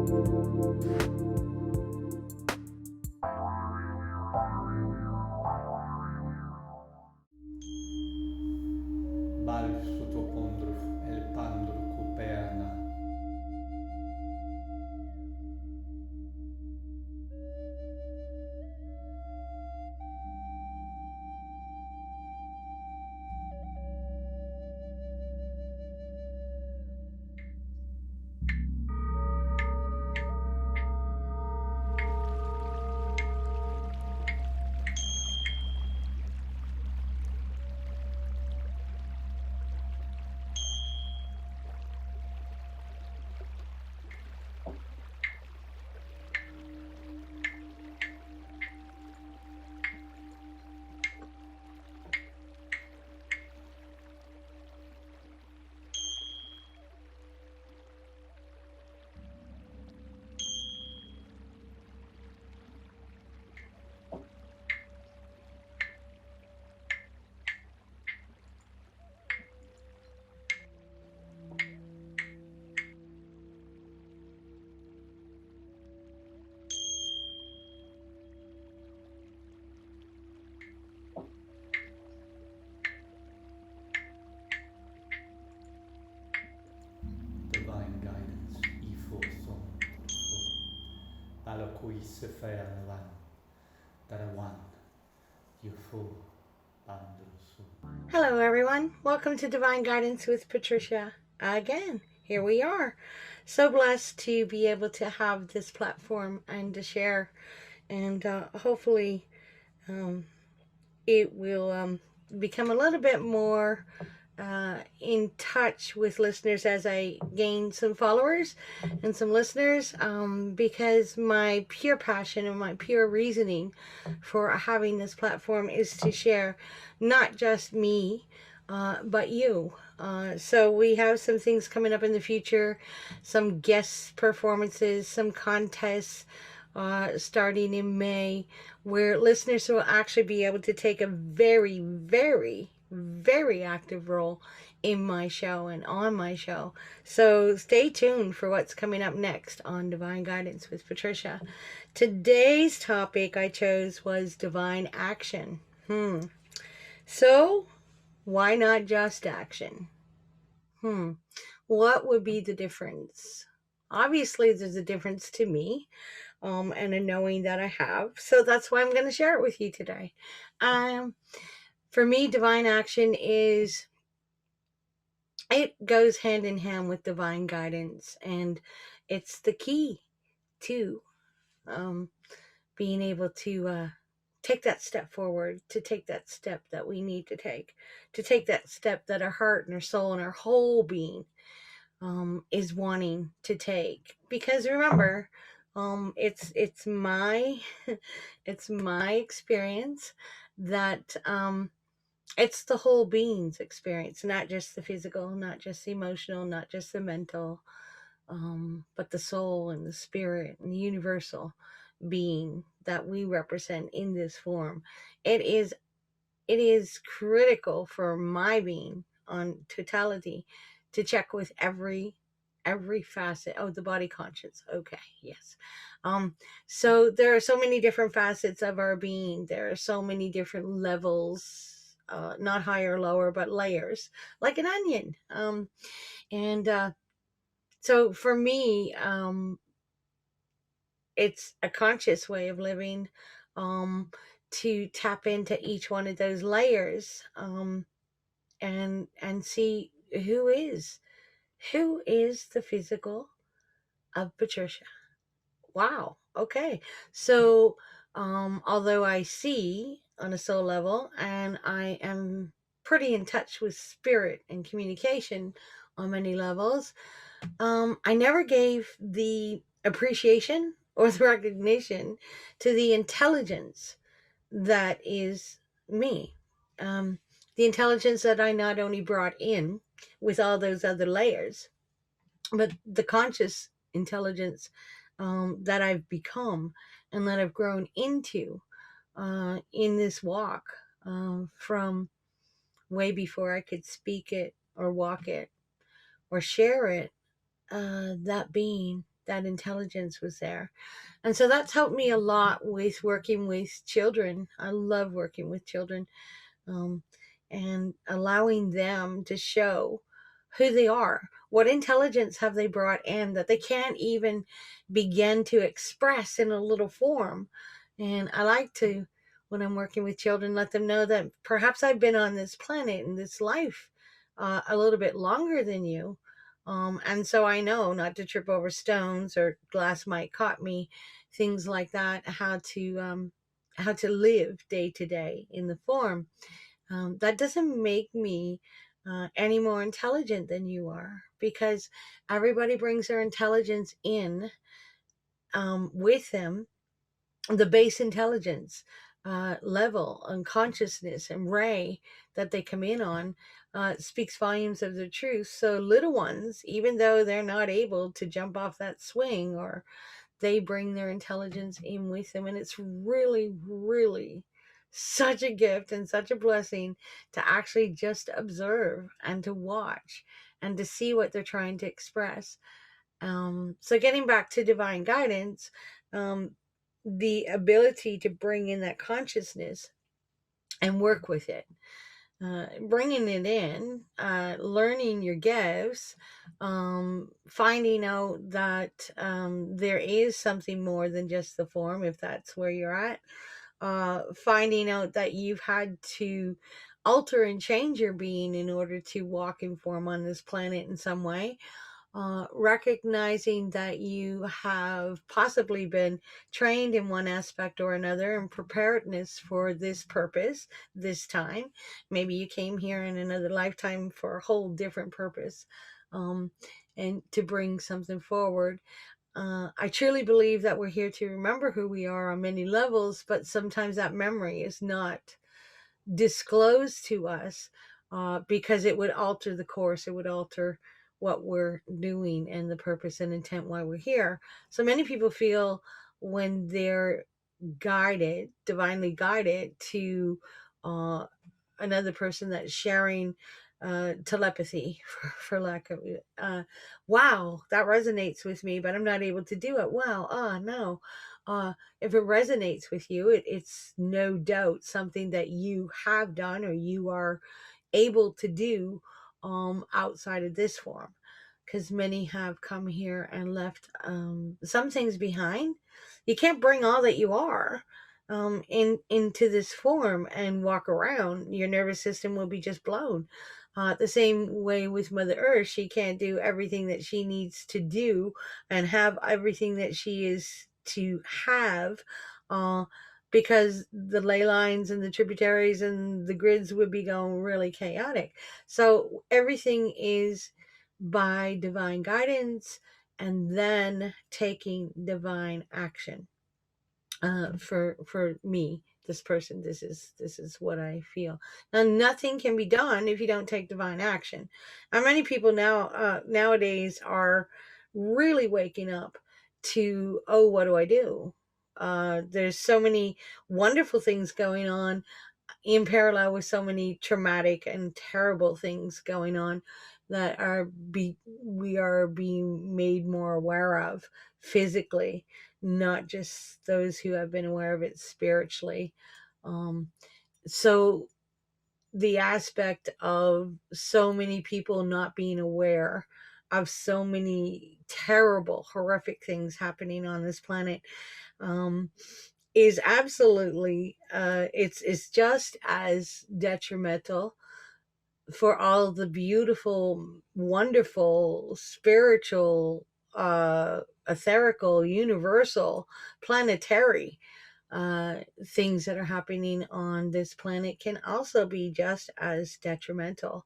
Balso topondruf el pandru cuperna. Divine guidance, ifo son, balokui sefer van, darawan, yufo, bandrusu. Hello everyone, welcome to Divine Guidance with Patricia. Again, here we are. So blessed to be able to have this platform and to share, and hopefully it will become a little bit more in touch with listeners as I gain some followers and some listeners, because my pure passion and my pure reasoning for having this platform is to share not just me, but you. So we have some things coming up in the future, some guest performances, some contests starting in May, where listeners will actually be able to take a very, very, very active role in my show and on my show. So stay tuned for what's coming up next on Divine Guidance with Patricia. Today's topic I chose was divine action. So why not just action? What would be the difference? Obviously, there's a difference to me, and a knowing that I have. So that's why I'm going to share it with you today. For me, divine action it goes hand in hand with divine guidance, and it's the key to being able to take that step forward, to take that step that we need to take that step that our heart and our soul and our whole being is wanting to take. Because remember, it's my it's my experience that it's the whole being's experience, not just the physical, not just the emotional, not just the mental, but the soul and the spirit and the universal being that we represent in this form. It is critical for my being on totality to check with every facet of the body conscious. Okay, yes. So there are so many different facets of our being. There are so many different levels, not higher, lower, but layers, like an onion. And so for me, it's a conscious way of living, to tap into each one of those layers, and see who is the physical of Patricia. Wow. Okay. So, although I see on a soul level and I am pretty in touch with spirit and communication on many levels, I never gave the appreciation or the recognition to the intelligence that is me. The intelligence that I not only brought in with all those other layers, but the conscious intelligence that I've become and that I've grown into in this walk, from way before I could speak it or walk it or share it. That being that intelligence was there. And so that's helped me a lot with working with children. I love working with children, um, and allowing them to show who they are. What intelligence have they brought in that they can't even begin to express in a little form? And I like to, when I'm working with children, let them know that perhaps I've been on this planet and this life a little bit longer than you. And so I know not to trip over stones or glass might cut me, things like that, how to live day to day in the form. That doesn't make me any more intelligent than you are, because everybody brings their intelligence in with them, the base intelligence level and consciousness and ray that they come in on speaks volumes of the truth. So little ones, even though they're not able to jump off that swing, or they bring their intelligence in with them, and it's really, really such a gift and such a blessing to actually just observe and to watch and to see what they're trying to express. So getting back to divine guidance, um, the ability to bring in that consciousness and work with it, bringing it in, learning your gifts, finding out that there is something more than just the form, if that's where you're at, finding out that you've had to alter and change your being in order to walk in form on this planet in some way, recognizing that you have possibly been trained in one aspect or another, and preparedness for this purpose this time. Maybe you came here in another lifetime for a whole different purpose, um, and to bring something forward. I truly believe that we're here to remember who we are on many levels, but sometimes that memory is not disclosed to us, because it would alter the course, it would alter what we're doing and the purpose and intent why we're here. So many people feel when they're guided, divinely guided to uh, another person that's sharing telepathy, for lack of wow, that resonates with me, but I'm not able to do it. Wow, no. If it resonates with you, it's no doubt something that you have done or you are able to do outside of this form, because many have come here and left some things behind. You can't bring all that you are into this form and walk around. Your nervous system will be just blown. The same way with Mother Earth, she can't do everything that she needs to do and have everything that she is to have, uh, because the ley lines and the tributaries and the grids would be going really chaotic. So everything is by divine guidance and then taking divine action. For me, this person, this is what I feel. Now nothing can be done if you don't take divine action, and many people nowadays are really waking up to, oh, what do I do? There's so many wonderful things going on in parallel with so many traumatic and terrible things going on that we are being made more aware of physically, not just those who have been aware of it spiritually. So the aspect of so many people not being aware of so many terrible, horrific things happening on this planet, um, is absolutely it's just as detrimental for all the beautiful, wonderful, spiritual, etherical, universal, planetary things that are happening on this planet, can also be just as detrimental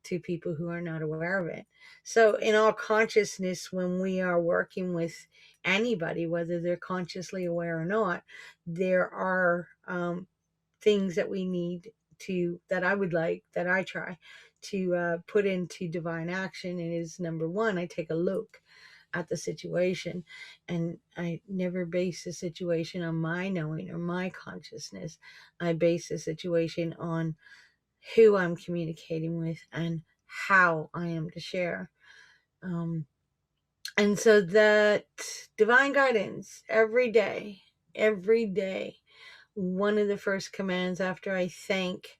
to people who are not aware of it. So, in all consciousness, when we are working with anybody, whether they're consciously aware or not, there are things that we need to, that I would like, that I try to put into divine action. And is number one, I take a look at the situation, and I never base the situation on my knowing or my consciousness. I base the situation on who I'm communicating with and how I am to share. Um, And so that divine guidance every day, one of the first commands after I thank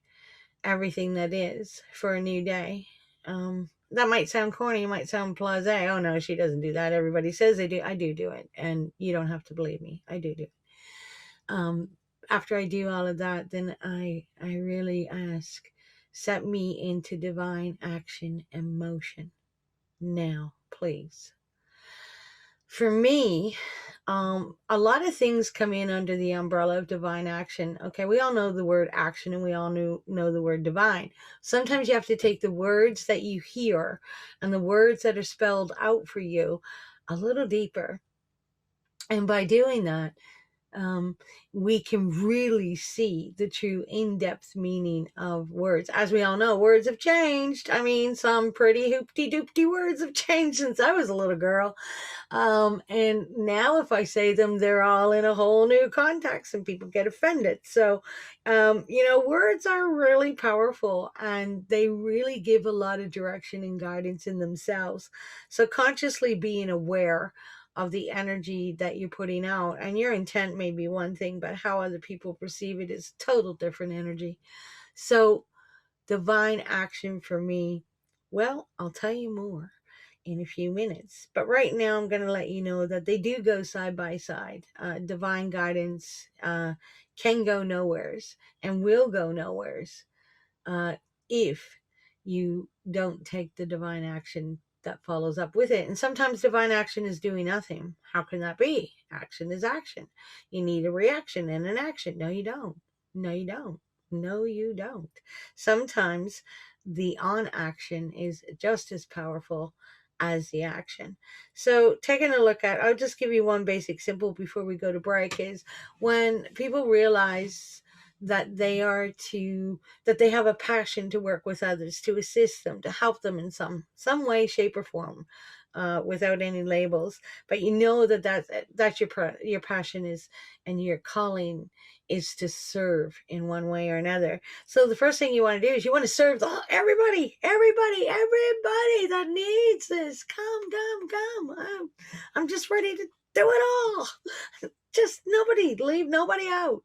everything that is for a new day. That might sound corny, it might sound blasé. Oh no, she doesn't do that. Everybody says they do. I do it, and you don't have to believe me. I do. Um, After I do all of that, then I really ask, set me into divine action and motion now, please. For me, a lot of things come in under the umbrella of divine action. Okay, we all know the word action and we all know the word divine. Sometimes you have to take the words that you hear and the words that are spelled out for you a little deeper. And by doing that, um, we can really see the true in-depth meaning of words. As we all know, words have changed. I mean, some pretty hoopty-doopty words have changed since I was a little girl. And now if I say them, they're all in a whole new context and people get offended. So, words are really powerful and they really give a lot of direction and guidance in themselves. So consciously being aware of the energy that you're putting out, and your intent may be one thing, but how other people perceive it is total different energy. So divine action for me, well, I'll tell you more in a few minutes. But right now, I'm going to let you know that they do go side by side. Divine guidance can go nowheres and will go nowheres if you don't take the divine action that follows up with it. And sometimes divine action is doing nothing. How can that be? Action is action. You need a reaction and an action. No, you don't. No, you don't. No, you don't. Sometimes the on action is just as powerful as the action. So taking a look at, I'll just give you one basic simple before we go to break, is when people realize that they have a passion to work with others, to assist them, to help them in some way, shape, or form, without any labels. But you know that's your passion is, and your calling is to serve in one way or another. So the first thing you want to do is you want to serve everybody that needs this. Come. I'm just ready to do it all. Just leave nobody out.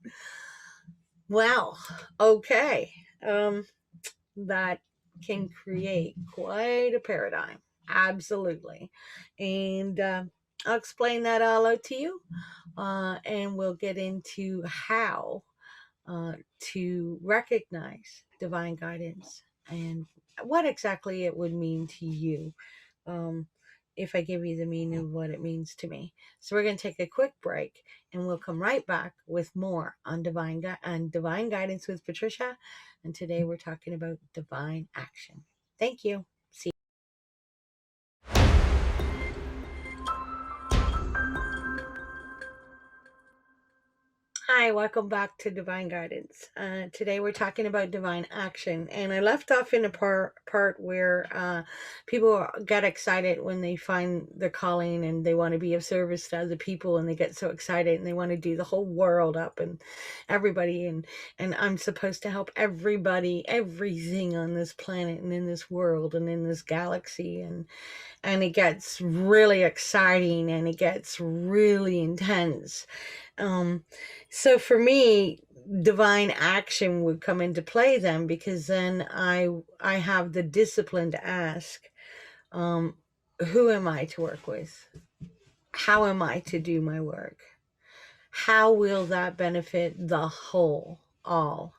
Well, okay. That can create quite a paradigm. Absolutely. And I'll explain that all out to you. And we'll get into how to recognize divine guidance and what exactly it would mean to you. If I give you the meaning of what it means to me. So we're going to take a quick break and we'll come right back with more on divine guidance with Patricia. And today we're talking about divine action. Thank you. See you. Hi, welcome back to Divine Guidance. Today we're talking about divine action, and I left off in a part where people get excited when they find their calling and they want to be of service to other people, and they get so excited and they want to do the whole world up and everybody, and I'm supposed to help everybody, everything on this planet and in this world and in this galaxy, and it gets really exciting and it gets really intense. So for me, divine action would come into play then, because then I have the discipline to ask, who am I to work with? How am I to do my work? How will that benefit the whole, all?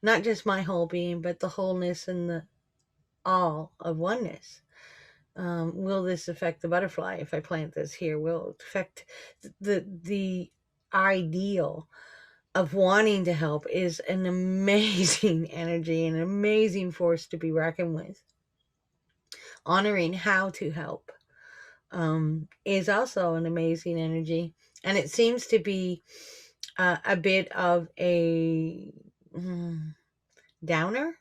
Not just my whole being, but the wholeness and the all of oneness. Will this affect the butterfly if I plant this here? Will it affect the ideal of wanting to help is an amazing energy, an amazing force to be reckoned with. Honoring how to help is also an amazing energy. And it seems to be a bit of a downer.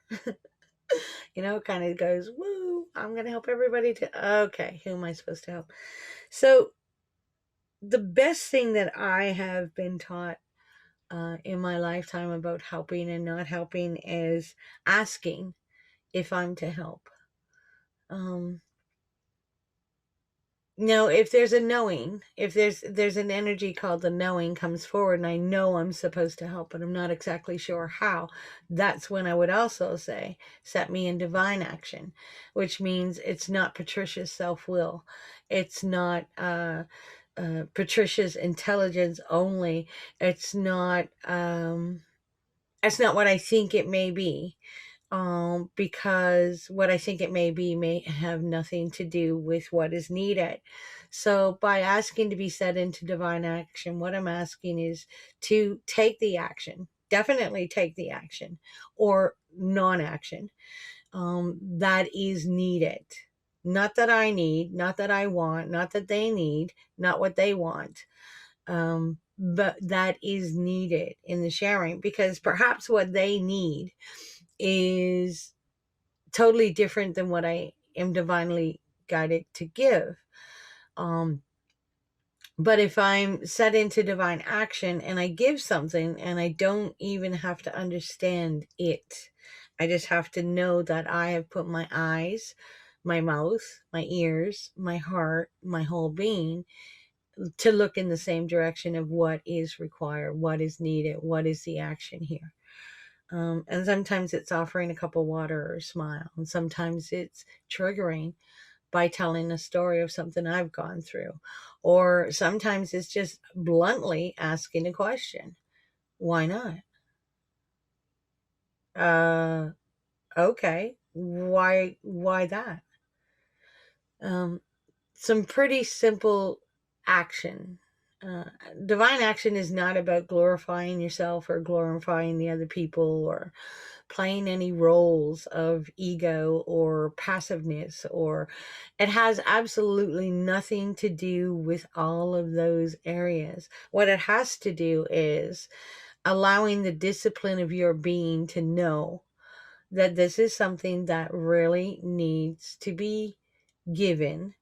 Kind of goes, woo, I'm going to help everybody okay, who am I supposed to help? So the best thing that I have been taught in my lifetime about helping and not helping is asking if I'm to help. No, if there's a knowing, if there's an energy called the knowing comes forward, and I know I'm supposed to help, but I'm not exactly sure how, that's when I would also say, set me in divine action, which means it's not Patricia's self-will. It's not Patricia's intelligence only. It's not it's not what I think it may be, because what I think it may be may have nothing to do with what is needed. So, by asking to be set into divine action, what I'm asking is to take the action, definitely take the action or non action that is needed. Not that I need, not that I want, not that they need, not what they want, but that is needed in the sharing, because perhaps what they need is totally different than what I am divinely guided to give. Um, but if I'm set into divine action and I give something and I don't even have to understand it, I just have to know that I have put my eyes, my mouth, my ears, my heart, my whole being to look in the same direction of what is required, what is needed, what is the action here. And sometimes it's offering a cup of water or a smile. And sometimes it's triggering by telling a story of something I've gone through. Or sometimes it's just bluntly asking a question. Why not? Uh, okay. Why that? Um, some pretty simple action. Uh, Divine action is not about glorifying yourself or glorifying the other people or playing any roles of ego or passiveness, or it has absolutely nothing to do with all of those areas. What it has to do is allowing the discipline of your being to know that this is something that really needs to be given.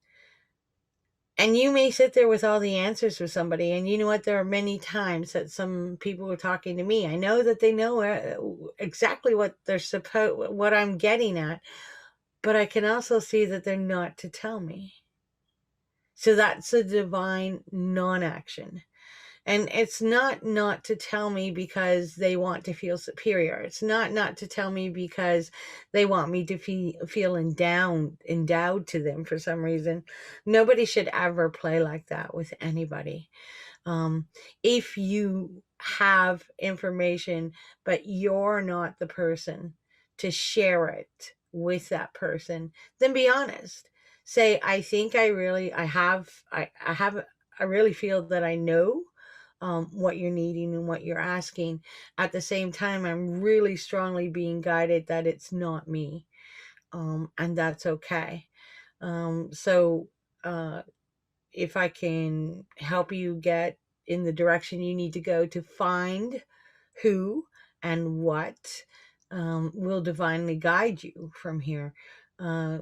And you may sit there with all the answers for somebody. And you know what? There are many times that some people are talking to me. I know that they know exactly what what I'm getting at, but I can also see that they're not to tell me. So that's a divine non-action. And it's not to tell me because they want to feel superior. It's not to tell me because they want me to feel endowed to them for some reason. Nobody should ever play like that with anybody. If you have information but you're not the person to share it with that person, then be honest. Say, I think I really feel that I know what you're needing and what you're asking. At the same time, I'm really strongly being guided that it's not me, and that's okay. So, if I can help you get in the direction you need to go to find who and what will divinely guide you from here, uh,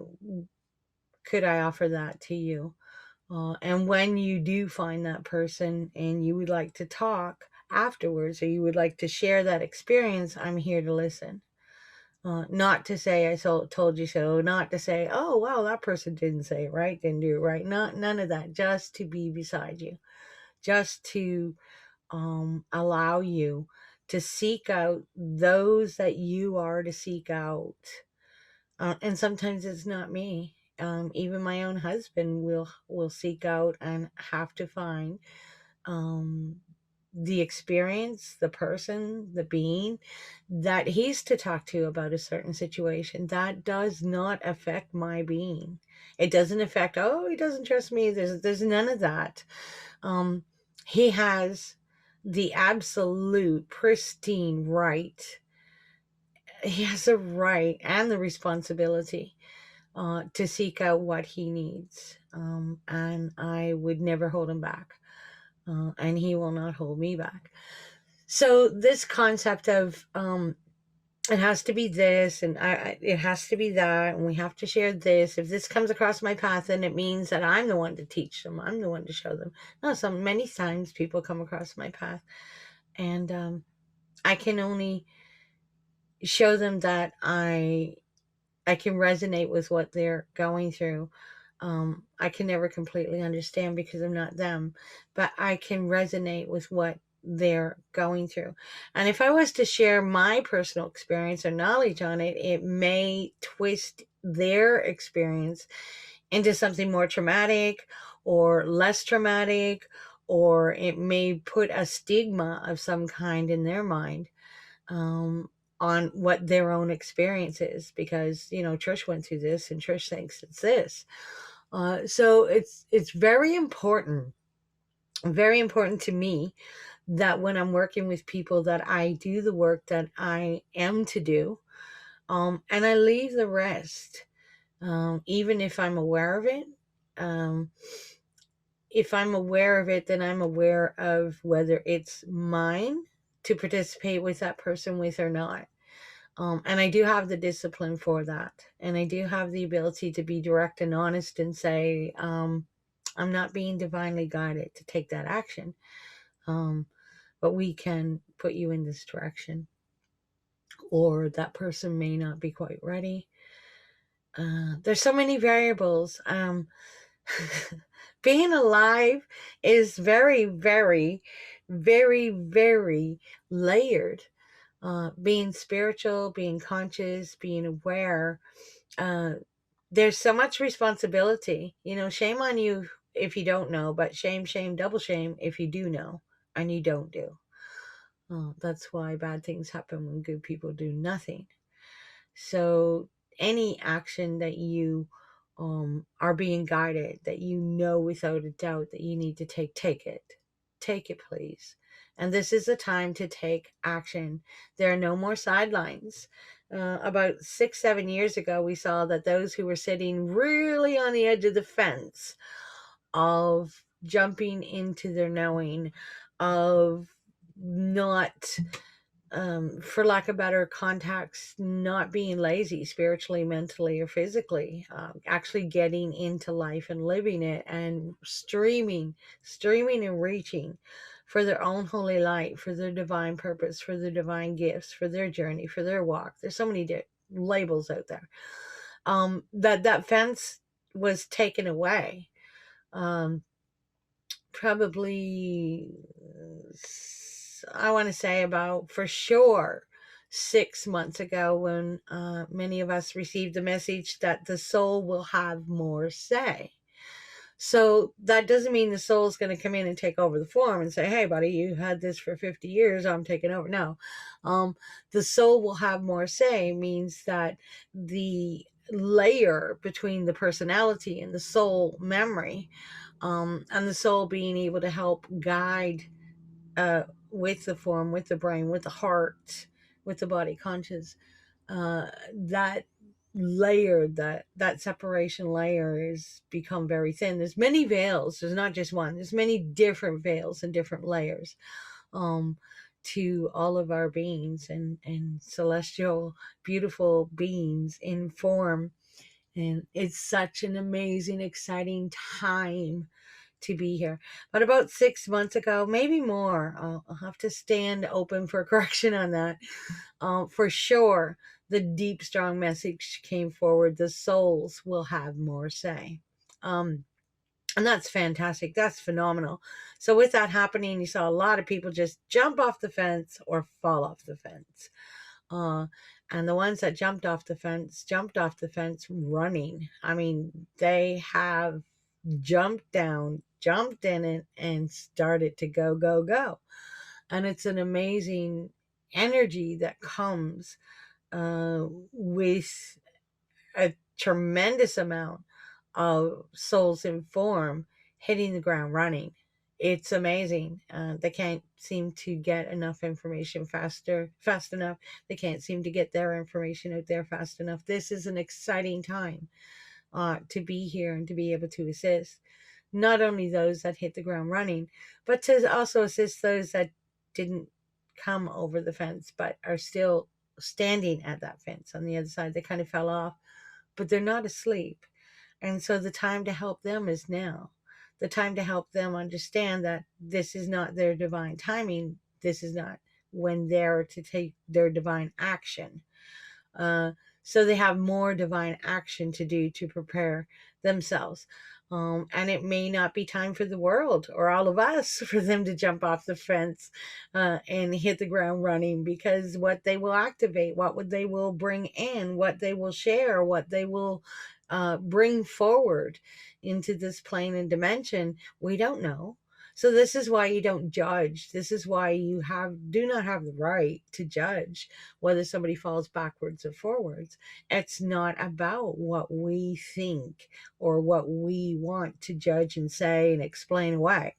could I offer that to you? And when you do find that person and you would like to talk afterwards, or you would like to share that experience, I'm here to listen. Not to say told you so, not to say, oh, well, that person didn't say it right, didn't do it right. Not None of that. Just to be beside you, just to allow you to seek out those that you are to seek out. And sometimes it's not me. Even my own husband will seek out and have to find um, the experience, the person, the being that he's to talk to about a certain situation. That does not affect my being. It doesn't affect, oh, he doesn't trust me. There's none of that. Um, he has the absolute pristine right. He has the right and the responsibility to seek out what he needs. And I would never hold him back. And he will not hold me back. So this concept of it has to be this, and it has to be that, and we have to share this. If this comes across my path, then it means that I'm the one to teach them. I'm the one to show them. No, many times people come across my path, and I can only show them that I can resonate with what they're going through. I can never completely understand because I'm not them, but I can resonate with what they're going through. And if I was to share my personal experience or knowledge on it, it may twist their experience into something more traumatic or less traumatic, or it may put a stigma of some kind in their mind, um, on what their own experience is, because Trish went through this and Trish thinks it's this. So it's very important to me that when I'm working with people that I do the work that I am to do, and I leave the rest, even if I'm aware of it. Um, if I'm aware of it, then I'm aware of whether it's mine to participate with that person with or not. And I do have the discipline for that. And I do have the ability to be direct and honest and say, I'm not being divinely guided to take that action. But we can put you in this direction. Or that person may not be quite ready. There's so many variables. Being alive is very, very, very, very layered. Being spiritual, being conscious, being aware. There's so much responsibility. Shame on you if you don't know, but shame, shame, double shame if you do know and you don't do. That's why bad things happen when good people do nothing. So any action that you are being guided, that without a doubt that you need to take it. Take it, please. And this is the time to take action. There are no more sidelines. About 6-7 years ago, we saw that those who were sitting really on the edge of the fence of jumping into their knowing, of not, for lack of better context, not being lazy spiritually, mentally, or physically, actually getting into life and living it and streaming and reaching for their own holy light, for their divine purpose, for their divine gifts, for their journey, for their walk. There's so many labels out there. That fence was taken away. Probably, I want to say about, for sure, 6 months ago, when many of us received the message that the soul will have more say. So that doesn't mean the soul is going to come in and take over the form and say, hey, buddy, you had this for 50 years, I'm taking over. No. The soul will have more say means that the layer between the personality and the soul memory, and the soul being able to help guide with the form, with the brain, with the heart, with the body conscious, that layer, that separation layer is become very thin. There's many veils. There's not just one. There's many different veils and different layers to all of our beings, and celestial, beautiful beings in form. And it's such an amazing, exciting time to be here. But about 6 months ago, maybe more, I'll have to stand open for correction on that. For sure, the deep, strong message came forward. The souls will have more say. And that's fantastic. That's phenomenal. So with that happening, you saw a lot of people just jump off the fence or fall off the fence. And the ones that jumped off the fence running. I mean, they have jumped down, jumped in it, and started to go, go, go. And it's an amazing energy that comes with a tremendous amount of souls in form hitting the ground running. It's amazing. They can't seem to get enough information fast enough. They can't seem to get their information out there fast enough. This is an exciting time to be here and to be able to assist not only those that hit the ground running, but to also assist those that didn't come over the fence but are still standing at that fence on the other side. They kind of fell off, but they're not asleep. And so the time to help them is now. The time to help them understand that this is not their divine timing. This is not when they're to take their divine action. So they have more divine action to do to prepare themselves. And it may not be time for the world or all of us for them to jump off the fence and hit the ground running, because what they will activate, they will bring in, what they will share, what they will bring forward into this plane and dimension, we don't know. So this is why you don't judge. This is why you do not have the right to judge whether somebody falls backwards or forwards. It's not about what we think or what we want to judge and say and explain away.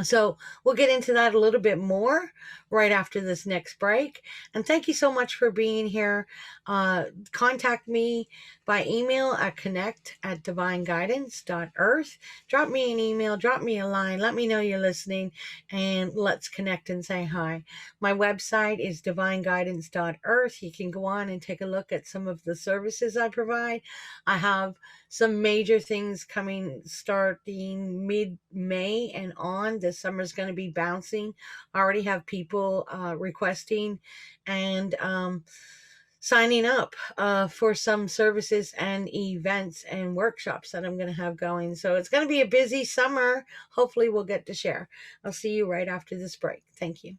So we'll get into that a little bit more right after this next break. And thank you so much for being here. Contact me by email at connect@divineguidance.earth. Drop me an email, drop me a line, let me know you're listening, and let's connect and say hi. My website is divineguidance.earth. You can go on and take a look at some of the services I provide. I have some major things coming starting mid-May and on. This summer is going to be bouncing. I already have people requesting and signing up for some services and events and workshops that I'm going to have going. So it's going to be a busy summer. Hopefully we'll get to share. I'll see you right after this break. Thank you.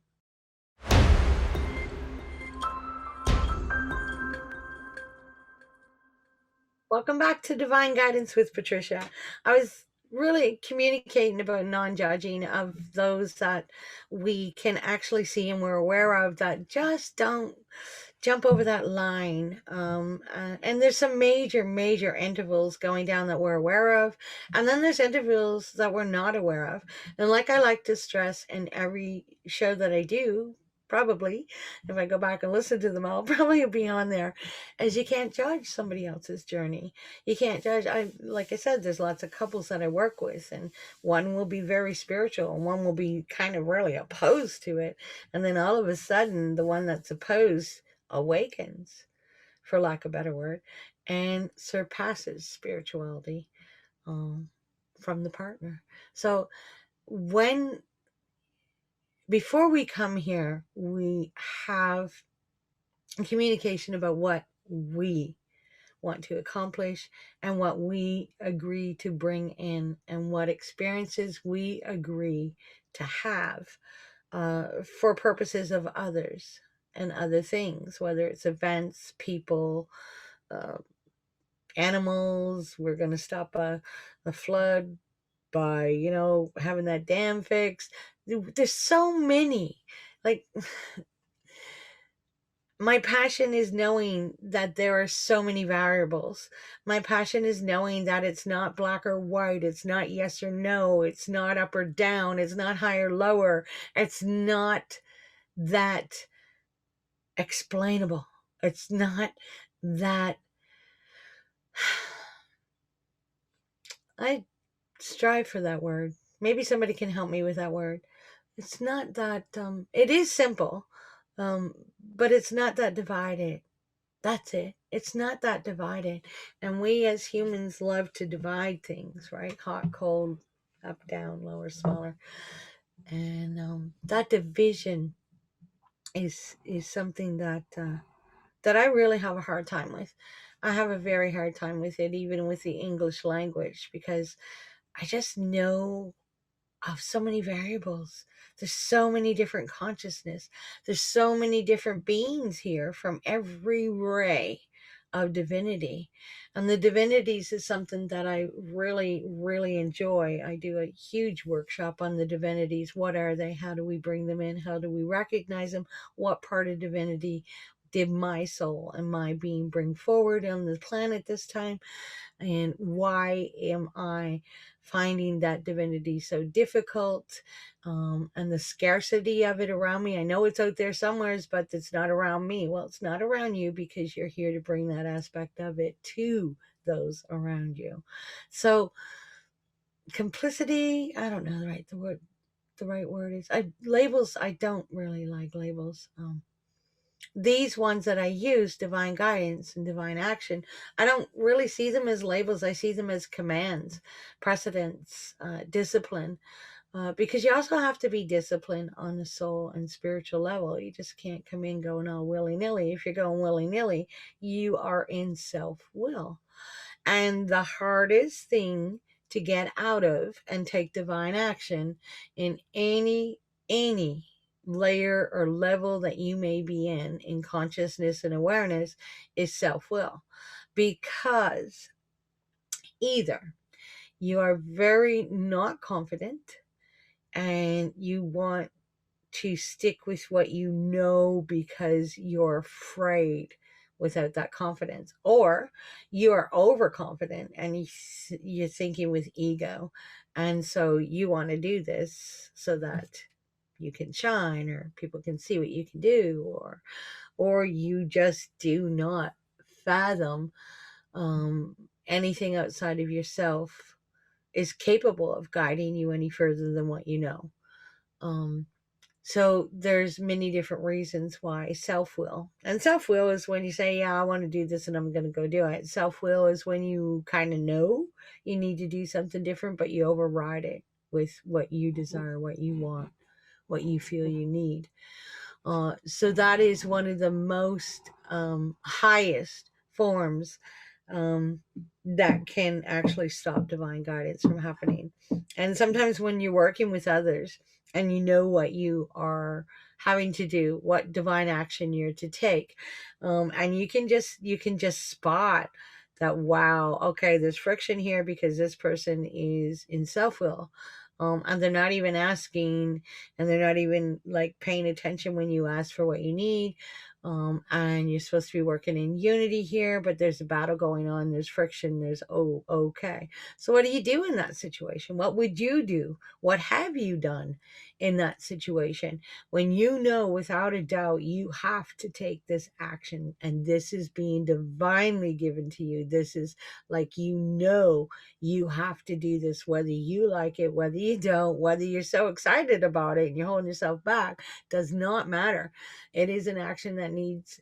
Welcome back to Divine Guidance with Patricia. I was really communicating about non-judging of those that we can actually see and we're aware of, that just don't jump over that line. And there's some major intervals going down that we're aware of. And then there's intervals that we're not aware of. And like I like to stress in every show that I do, probably, if I go back and listen to them all, probably will be on there, as you can't judge somebody else's journey. You can't judge. Like I said, there's lots of couples that I work with, and one will be very spiritual and one will be kind of really opposed to it. And then all of a sudden, the one that's opposed awakens, for lack of a better word, and surpasses spirituality from the partner. So before we come here, we have communication about what we want to accomplish and what we agree to bring in and what experiences we agree to have for purposes of others and other things, whether it's events, people, animals. We're going to stop a flood by, having that dam fixed. There's so many. Like, my passion is knowing that there are so many variables. My passion is knowing that it's not black or white. It's not yes or no. It's not up or down. It's not high or lower. It's not that explainable. It's not that. I strive for that word. Maybe somebody can help me with that word. It's not that, it is simple, but it's not that divided. That's it. It's not that divided. And we as humans love to divide things, right? Hot, cold, up, down, lower, smaller. And that division is something that I really have a hard time with. I have a very hard time with it, even with the English language, because I just know of so many variables. There's so many different consciousness. There's so many different beings here from every ray of divinity. And the divinities is something that I really enjoy. I do a huge workshop on the divinities. What are they? How do we bring them in? How do we recognize them? What part of divinity did my soul and my being bring forward on the planet this time? And why am I finding that divinity so difficult, and the scarcity of it around me? I know it's out there somewhere, but it's not around me. Well, it's not around you because you're here to bring that aspect of it to those around you. So complicity, I don't know the right word is. Labels, I don't really like labels. These ones that I use, divine guidance and divine action, I don't really see them as labels. I see them as commands, precedents, discipline, because you also have to be disciplined on the soul and spiritual level. You just can't come in going all willy-nilly. If you're going willy-nilly, you are in self-will. And the hardest thing to get out of and take divine action in any layer or level that you may be in consciousness and awareness, is self-will. Because either you are very not confident and you want to stick with what you know because you're afraid without that confidence, or you are overconfident and you're thinking with ego, and so you want to do this so that you can shine or people can see what you can do, or you just do not fathom um, anything outside of yourself is capable of guiding you any further than what you know. um, so there's many different reasons why self-will. And self-will is when you say, yeah, I want to do this and I'm going to go do it. Self-will is when you kind of know you need to do something different, but you override it with what you desire, what you want, what you feel you need. So that is one of the most highest forms um, that can actually stop divine guidance from happening. And sometimes when you're working with others and you know what you are having to do, what divine action you're to take, and you can just spot that, wow, okay, there's friction here because this person is in self-will. And they're not even asking, and they're not even like paying attention when you ask for what you need. And you're supposed to be working in unity here, but there's a battle going on, there's friction, there's, oh, okay. So what do you do in that situation? What would you do? What have you done in that situation when you know without a doubt you have to take this action and this is being divinely given to you? This is like, you have to do this, whether you like it, whether you don't, whether you're so excited about it and you're holding yourself back, does not matter. It is an action that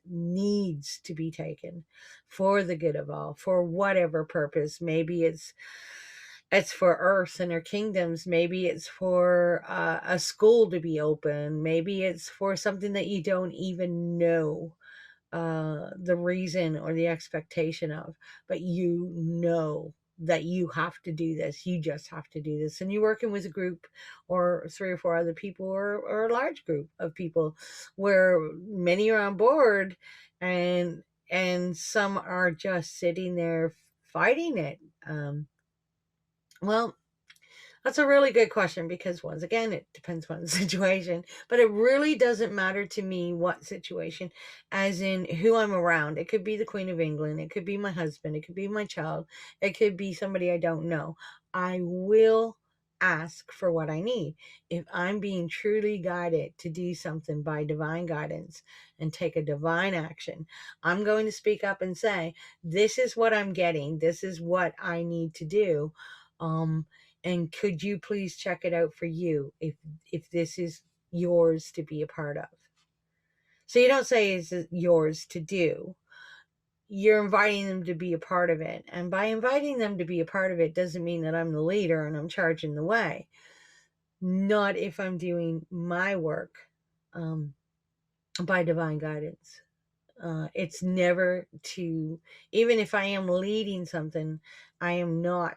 needs to be taken for the good of all, for whatever purpose. Maybe it's for Earth and her kingdoms. Maybe it's for a school to be open. Maybe it's for something that you don't even know the reason or the expectation of, but you know that you have to do this. You just have to do this. And you're working with a group or 3 or 4 other people, or a large group of people where many are on board, and some are just sitting there fighting it. Well, that's a really good question, because once again, it depends on the situation, but it really doesn't matter to me what situation, as in who I'm around. It could be the Queen of England, it could be my husband, it could be my child, it could be somebody I don't know. I will ask for what I need. If I'm being truly guided to do something by divine guidance and take a divine action, I'm going to speak up and say, this is what I'm getting, this is what I need to do. And could you please check it out for you if this is yours to be a part of? So you don't say it's yours to do. You're inviting them to be a part of it. And by inviting them to be a part of it doesn't mean that I'm the leader and I'm charging the way. Not if I'm doing my work by divine guidance. It's never to, even if I am leading something, I am not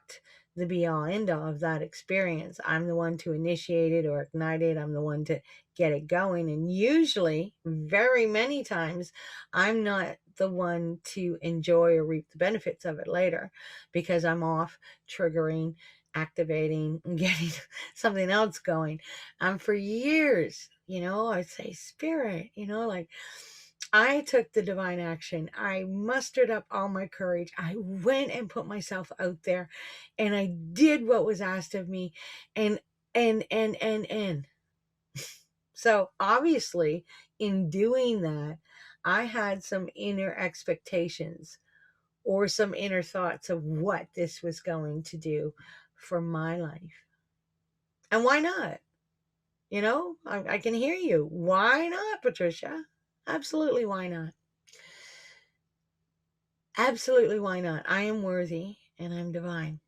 the be all end all of that experience. I'm the one to initiate it or ignite it. I'm the one to get it going. And usually, very many times, I'm not the one to enjoy or reap the benefits of it later, because I'm off triggering, activating, and getting something else going. For years, I'd say, spirit, like, I took the divine action. I mustered up all my courage. I went and put myself out there, and I did what was asked of me. And so obviously, in doing that, I had some inner expectations or some inner thoughts of what this was going to do for my life. And why not? I can hear you. Why not, Patricia? Absolutely, why not? Absolutely, why not? I am worthy and I'm divine.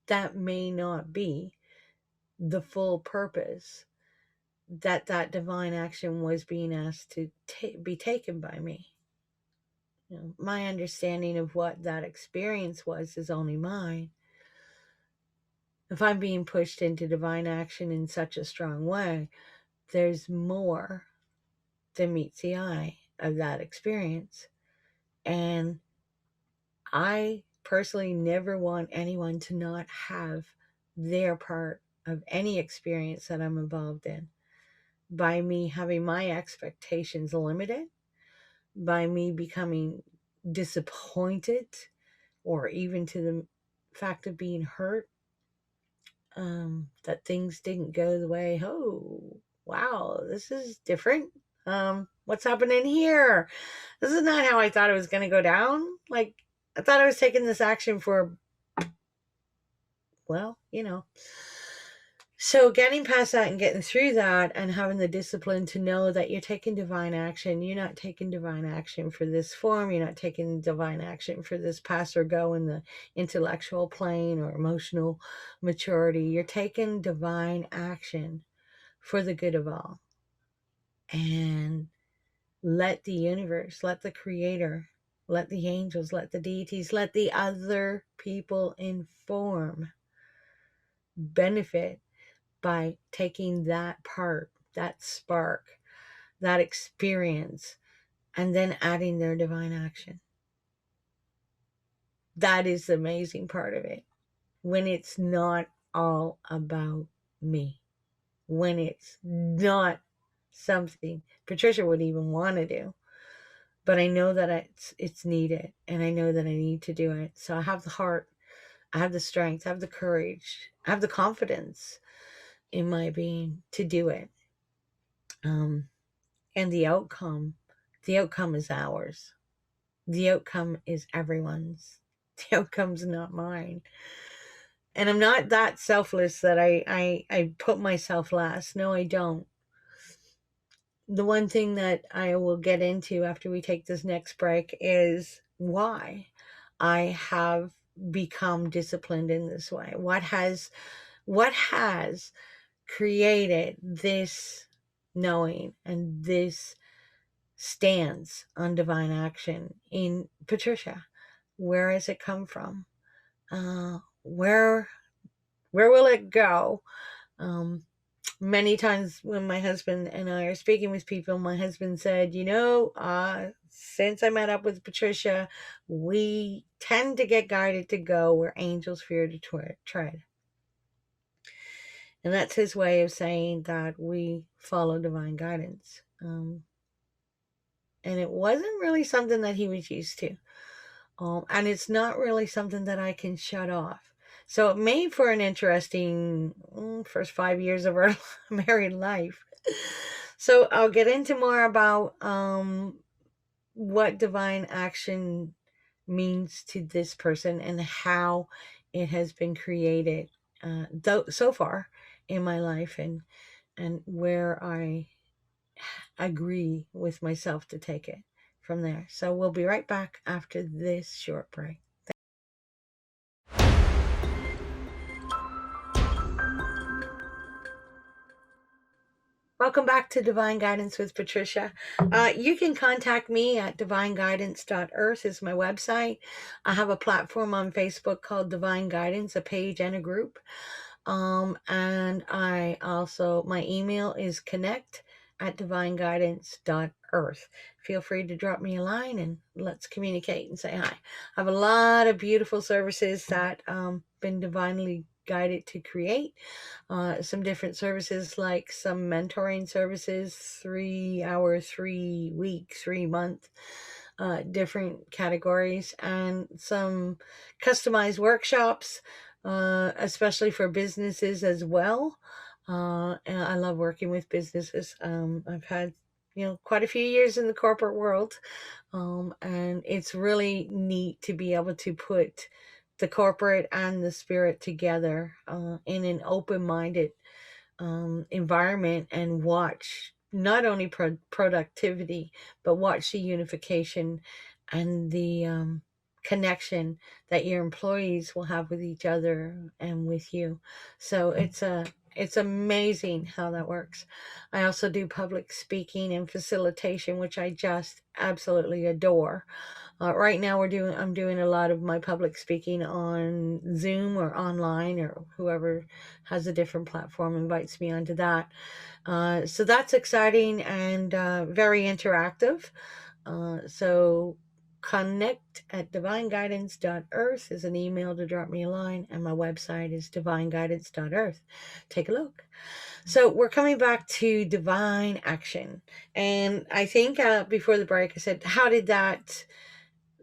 That may not be the full purpose that divine action was being asked to be taken by me. My understanding of what that experience was is only mine. If I'm being pushed into divine action in such a strong way, there's more than meets the eye of that experience. And I personally never want anyone to not have their part of any experience that I'm involved in. By me having my expectations limited, by me becoming disappointed, or even to the fact of being hurt, that things didn't go the way, oh, wow, this is different. What's happening here? This is not how I thought it was going to go down. Like, I thought I was taking this action for, well, So getting past that and getting through that and having the discipline to know that you're taking divine action. You're not taking divine action for this form. You're not taking divine action for this pass or go in the intellectual plane or emotional maturity. You're taking divine action for the good of all. And let the universe, let the creator, let the angels, let the deities, let the other people inform, benefit by taking that part, that spark, that experience, and then adding their divine action. That is the amazing part of it. When it's not all about me. When it's not something Patricia would even want to do. But I know that it's needed, and I know that I need to do it. So I have the heart, I have the strength, I have the courage, I have the confidence in my being to do it. And the outcome is ours. The outcome is everyone's. The outcome's not mine. And I'm not that selfless that I put myself last. No, I don't. The one thing that I will get into after we take this next break is why I have become disciplined in this way. What has created this knowing and this stance on divine action in Patricia? Where has it come from? Where will it go? Many times when my husband and I are speaking with people, my husband said, since I met up with Patricia, we tend to get guided to go where angels fear to tread. And that's his way of saying that we follow divine guidance. And it wasn't really something that he was used to. And it's not really something that I can shut off. So it made for an interesting first 5 years of our married life. So I'll get into more about what divine action means to this person and how it has been created so far in my life, and where I agree with myself to take it from there. So we'll be right back after this short break. Welcome back to Divine Guidance with Patricia. You can contact me at divineguidance.earth is my website. I have a platform on Facebook called Divine Guidance, a page and a group. And I also, my email is connect@divineguidance.earth. Feel free to drop me a line and let's communicate and say hi. I have a lot of beautiful services that been divinely guided to create. Some different services, like some mentoring services, 3 hour, 3 week, 3 month, different categories, and some customized workshops, especially for businesses as well. And I love working with businesses. I've had, quite a few years in the corporate world. And it's really neat to be able to put the corporate and the spirit together in an open-minded environment, and watch not only productivity, but watch the unification and the connection that your employees will have with each other and with you. So it's a It's amazing how that works. I also do public speaking and facilitation, which I just absolutely adore. Right now I'm doing a lot of my public speaking on Zoom or online, or whoever has a different platform invites me onto that. So that's exciting and very interactive. So connect at divineguidance.earth is an email to drop me a line, and my website is divineguidance.earth. Take a look. So we're coming back to divine action. And I think before the break, I said, how did that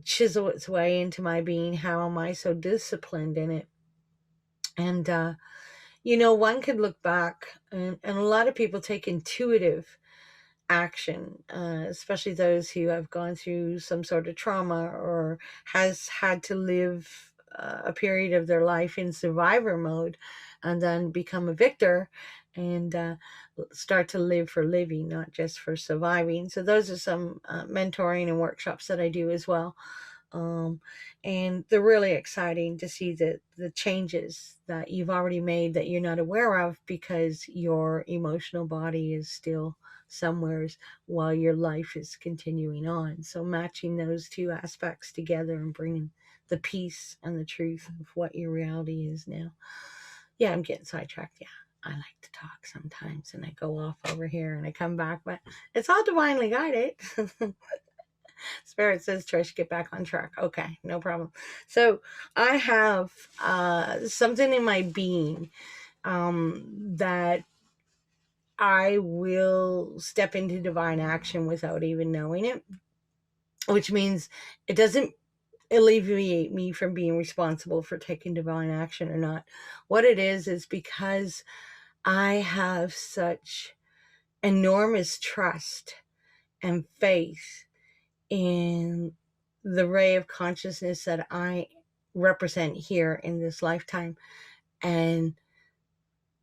chisel its way into my being? How am I so disciplined in it? And, one could look back, and a lot of people take intuitive action, especially those who have gone through some sort of trauma or has had to live a period of their life in survivor mode and then become a victor and start to live for living, not just for surviving. So those are some mentoring and workshops that I do as well. And they're really exciting to see the changes that you've already made that you're not aware of, because your emotional body is still somewheres while your life is continuing on. So matching those two aspects together and bringing the peace and the truth of what your reality is now. Yeah, I'm getting sidetracked. Yeah, I like to talk sometimes and I go off over here and I come back, but it's all divinely guided. Spirit says, Trish, get back on track. Okay, no problem. So I have something in my being that I will step into divine action without even knowing it, which means it doesn't alleviate me from being responsible for taking divine action or not. What it is because I have such enormous trust and faith in the ray of consciousness that I represent here in this lifetime, and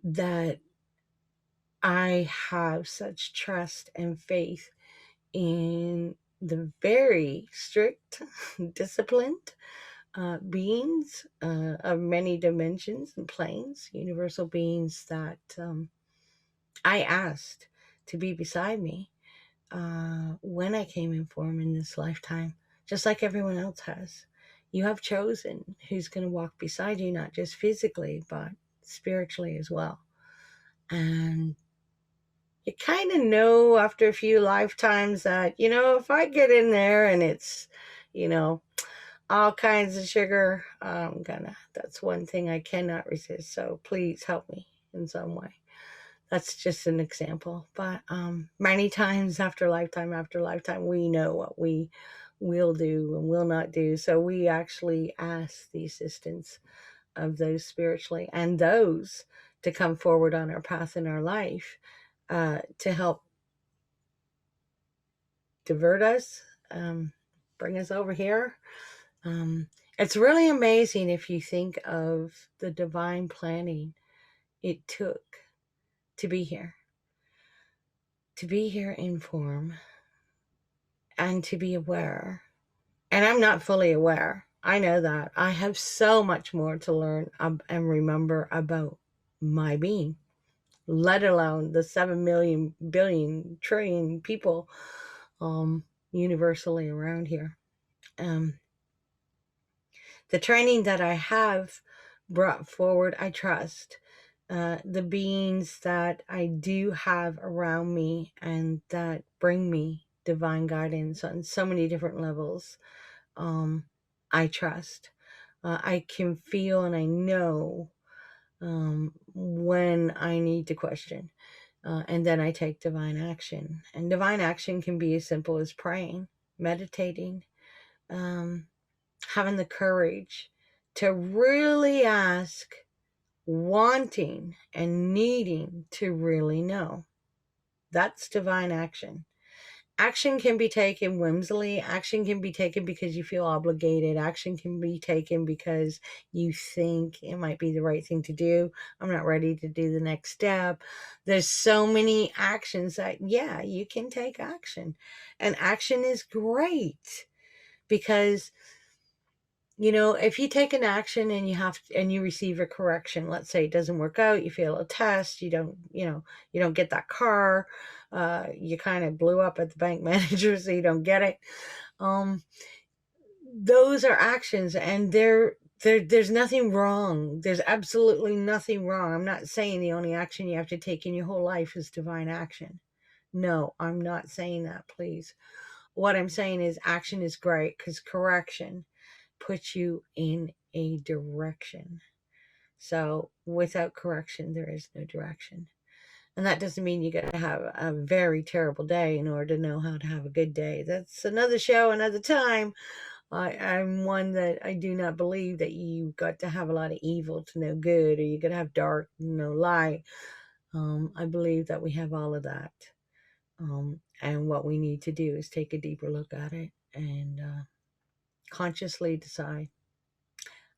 that I have such trust and faith in the very strict, disciplined beings of many dimensions and planes, universal beings that I asked to be beside me when I came in form in this lifetime, just like everyone else has. You have chosen who's going to walk beside you, not just physically, but spiritually as well. And you kind of know after a few lifetimes that, if I get in there and it's, all kinds of sugar, that's one thing I cannot resist. So please help me in some way. That's just an example. But many times after lifetime, we know what we will do and will not do. So we actually ask the assistance of those spiritually and those to come forward on our path in our life to help divert us, bring us over here. It's really amazing if you think of the divine planning it took to be here in form, and to be aware. And I'm not fully aware. I know that. I have so much more to learn and remember about my being, let alone the 7 million, billion, trillion people universally around here. The training that I have brought forward, I trust the beings that I do have around me and that bring me divine guidance on so many different levels. I trust. I can feel and I know when I need to question. And then I take divine action. And divine action can be as simple as praying, meditating, having the courage to really ask, wanting and needing to really know. That's divine action. Action can be taken whimsily. Action can be taken because you feel obligated. Action can be taken because you think it might be the right thing to do. I'm not ready to do the next step. There's so many actions that, yeah, you can take action. And action is great because if you take an action and you receive a correction, let's say it doesn't work out, you fail a test, you don't get that car, you kind of blew up at the bank manager, so you don't get it. Those are actions, and there's nothing wrong. There's absolutely nothing wrong. I'm not saying the only action you have to take in your whole life is divine action. No, I'm not saying that, please. What I'm saying is action is great because correction puts you in a direction. So without correction, there is no direction. And that doesn't mean you got to have a very terrible day in order to know how to have a good day. That's another show, another time. I'm one that I do not believe that you got to have a lot of evil to know good, or you got to have dark to know light. I believe that we have all of that. And what we need to do is take a deeper look at it and consciously decide.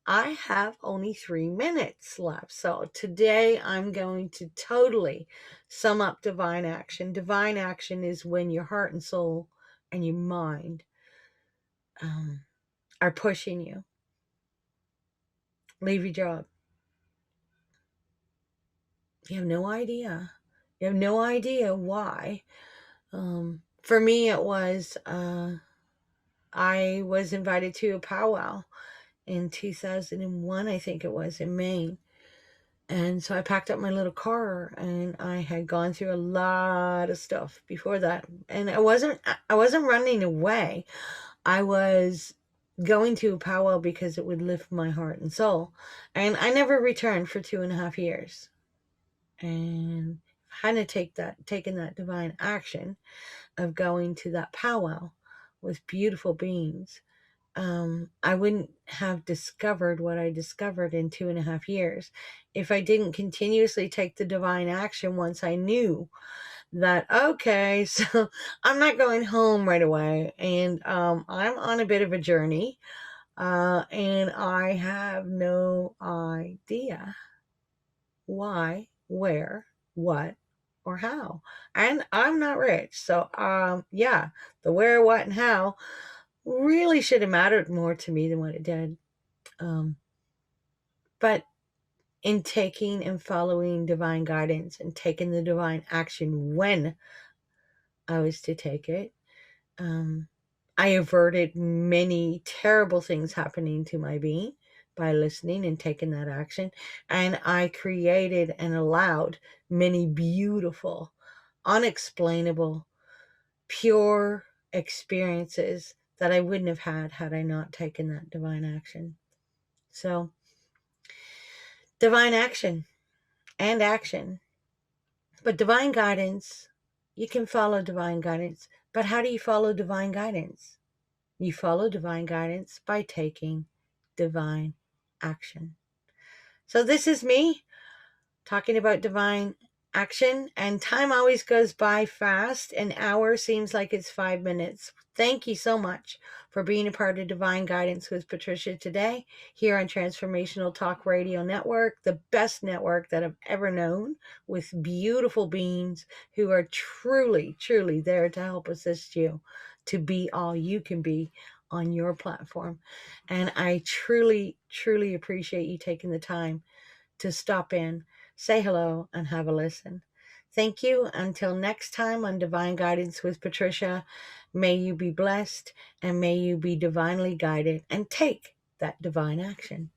I have only 3 minutes left. So today I'm going to totally sum up divine action. Divine action is when your heart and soul and your mind are pushing you. Leave your job. You have no idea. You have no idea why. For me, it was I was invited to a powwow in 2001, I think it was, in Maine. And so I packed up my little car, and I had gone through a lot of stuff before that. And I wasn't running away. I was going to a powwow because it would lift my heart and soul. And I never returned for 2.5 years. And hadn't taken that divine action of going to that powwow with beautiful beings, I wouldn't have discovered what I discovered in 2.5 years if I didn't continuously take the divine action once I knew that, okay, so I'm not going home right away, and I'm on a bit of a journey, and I have no idea why, where, what, or how. And I'm not rich. So, yeah, the where, what, and how really should have mattered more to me than what it did. But in taking and following divine guidance and taking the divine action when I was to take it, I averted many terrible things happening to my being by listening and taking that action. And I created and allowed many beautiful, unexplainable, pure experiences that I wouldn't have had I not taken that divine action. So, divine action and action. But divine guidance, you can follow divine guidance. But how do you follow divine guidance? You follow divine guidance by taking divine action. So this is me talking about divine action, and time always goes by fast. An hour seems like it's 5 minutes. Thank you so much for being a part of Divine Guidance with Patricia today here on Transformational Talk Radio Network, the best network that I've ever known, with beautiful beings who are truly, truly there to help assist you to be all you can be on your platform. And I truly, truly appreciate you taking the time to stop in, say hello, and have a listen. Thank you. Until next time on Divine Guidance with Patricia, may you be blessed and may you be divinely guided and take that divine action.